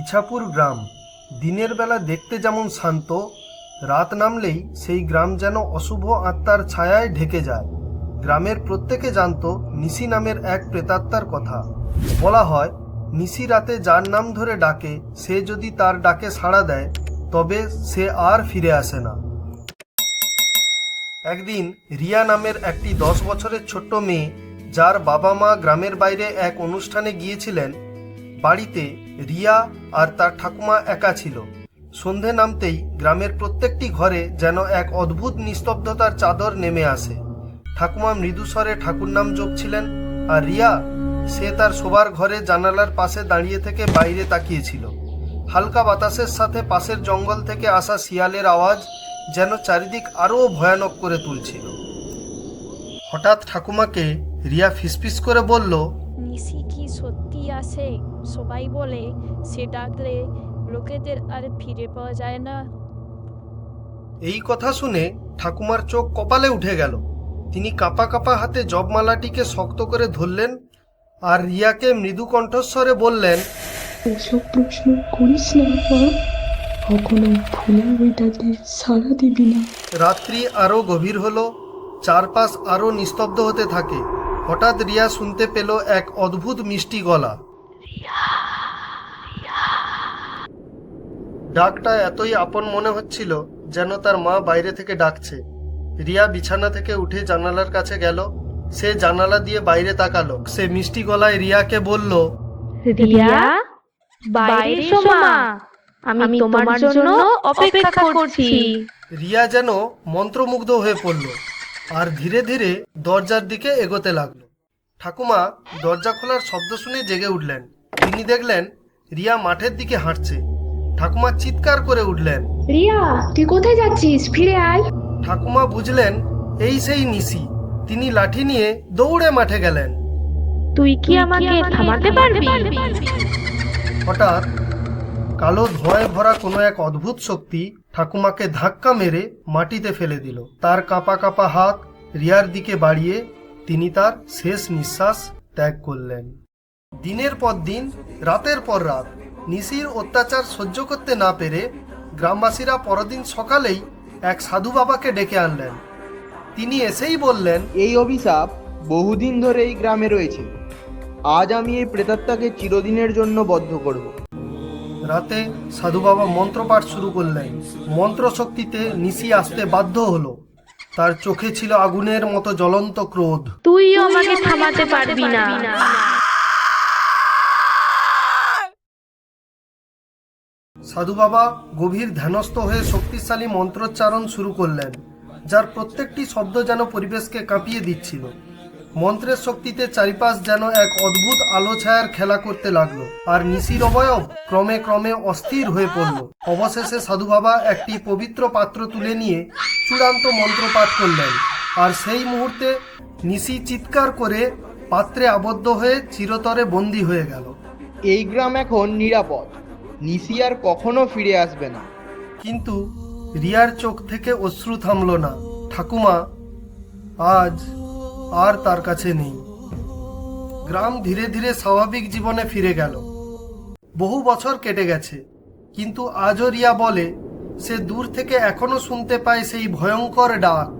ইছাপুর গ্রাম দিনের বেলা দেখতে যেমন শান্ত, রাত নামলেই সেই গ্রাম যেন অশুভ আত্মার ছায়ায় ঢেকে যায়। গ্রামের প্রত্যেকে জানত নিশি নামের এক প্রেতাত্মার কথা। বলা হয় নিশি রাতে যার নাম ধরে ডাকে, সে যদি তার ডাকে সাড়া দেয় তবে সে আর ফিরে আসে না। একদিন রিয়া নামের একটি 10 বছরের ছোট্ট মেয়ে, যার বাবা মা গ্রামের বাইরে এক অনুষ্ঠানে গিয়েছিলেন, বাড়িতে রিয়া আর তার ঠাকুমা একা ছিল। সন্ধে নামতেই গ্রামের প্রত্যেকটি ঘরে যেন এক অদ্ভুত নিস্তব্ধতার চাদর নেমে আসে। ঠাকুমা মৃদুস্বরে ঠাকুর নাম জপছিলেন, আর রিয়া সে তার শোবার ঘরে জানালার পাশে দাঁড়িয়ে থেকে বাইরে তাকিয়েছিল। হালকা বাতাসের সাথে পাশের জঙ্গল থেকে আসা শিয়ালের আওয়াজ যেন চারিদিক আরও ভয়ানক করে তুলছিল। হঠাৎ ঠাকুমাকে রিয়া ফিসফিস করে বলল, নিশি কি সত্যি আসে? সবাই বলে সে ডাকলে লোকেদের আর ফিরে পাওয়া যায় না। এই কথা শুনে ঠাকুমার চোখ কপালে উঠে গেল। তিনি কাঁপা কাঁপা হাতে জপমালাটিকে শক্ত করে ধরলেন আর রিয়াকে মৃদু কণ্ঠস্বরে বললেন, ওসব প্রশ্ন করিস না মা, কখনো ভুলে ওই ডাকে সাড়া দিবি না। রাত্রি আরও গভীর হলো, চারপাশ আরও নিস্তব্ধ হতে থাকে। হঠাৎ রিয়া শুনতে পেল এক অদ্ভুত মিষ্টি গলা। ডাকটা এতই আপন মনে হচ্ছিল যেন তার মা বাইরে থেকে ডাকছে। রিয়া বিছানা থেকে উঠে জানালার কাছে গেল। সে জানালা দিয়ে বাইরে তাকালো। সে মিষ্টি গলায় রিয়াকে বলল, রিয়া, বাইরে এসো মা, আমি তোমার জন্য অপেক্ষা করছি। রিয়া যেন মন্ত্রমুগ্ধ হয়ে পড়ল আর ধীরে ধীরে দরজার দিকে এগোতে লাগলো। ঠাকুমা দরজা খোলার শব্দ শুনে জেগে উঠলেন। তিনি দেখলেন রিয়া মাঠের দিকে হাঁটছে। ঠাকুমা চিৎকার করে উঠলেন, রিয়া, তুই কোথায় যাচ্ছিস? ফিরে আয়। ঠাকুমা বুঝলেন এই সেই নিশি। তিনি লাঠি নিয়ে দৌড়ে মাঠে গেলেন। তুই কি আমাকে থামাতে পারবি? হঠাৎ কালো ধোঁয়ায় ভরা কোনো এক অদ্ভুত শক্তি ঠাকুমাকে ধাক্কা মেরে মাটিতে ফেলে দিল। তার কাঁপা কাঁপা হাত রিয়ার দিকে বাড়িয়ে তিনি তার শেষ নিঃশ্বাস ত্যাগ করলেন। দিনের পর দিন, রাতের পর রাত নিশির অত্যাচার সহ্য করতে না পেরে গ্রামবাসীরা পরদিন সকালেই এক সাধু বাবাকে ডেকে আনলেন। তিনি এসেই বললেন, এই অভিশাপ বহুদিন ধরে এই গ্রামে রয়েছে। আজ আমি এই প্রেতাত্মাকে চিরদিনের জন্য বদ্ধ করব। রাতে সাধু বাবা মন্ত্রপাঠ শুরু করলেন। মন্ত্র শক্তিতে নিশি আসতে বাধ্য হলো। তার চোখে ছিল আগুনের মতো জ্বলন্ত ক্রোধ। তুইও আমাকে থামাতে পারবি না। সাধু বাবা গভীর ধ্যানস্থ হয়ে শক্তিশালী মন্ত্রোচ্চারণ শুরু করলেন, যার প্রত্যেকটি শব্দ যেন পরিবেশকে কাঁপিয়ে দিচ্ছিল। মন্ত্রের শক্তিতে চারিপাশ যেন এক অদ্ভুত আলো ছায়ার খেলা করতে লাগলো, আর নিশির অবয়ব ক্রমে ক্রমে অস্থির হয়ে পড়ল। অবশেষে সাধু বাবা একটি পবিত্র পাত্র তুলে নিয়ে চূড়ান্ত মন্ত্র পাঠ করলেন, আর সেই মুহূর্তে নিশি চিৎকার করে পাত্রে আবদ্ধ হয়ে চিরতরে বন্দী হয়ে গেল। এই গ্রাম এখন নিরাপদ। নিশি আর কখনো ফিরে আসবে না। কিন্তু রিয়ার চোখ থেকে অশ্রু থামল না। ঠাকুমা আজ আর তার কাছে নেই। গ্রাম ধীরে ধীরে স্বাভাবিক জীবনে ফিরে গেল। বহু বছর কেটে গেছে, কিন্তু আজও রিয়া বলে সে দূর থেকে এখনো শুনতে পায় সেই ভয়ঙ্কর ডাক।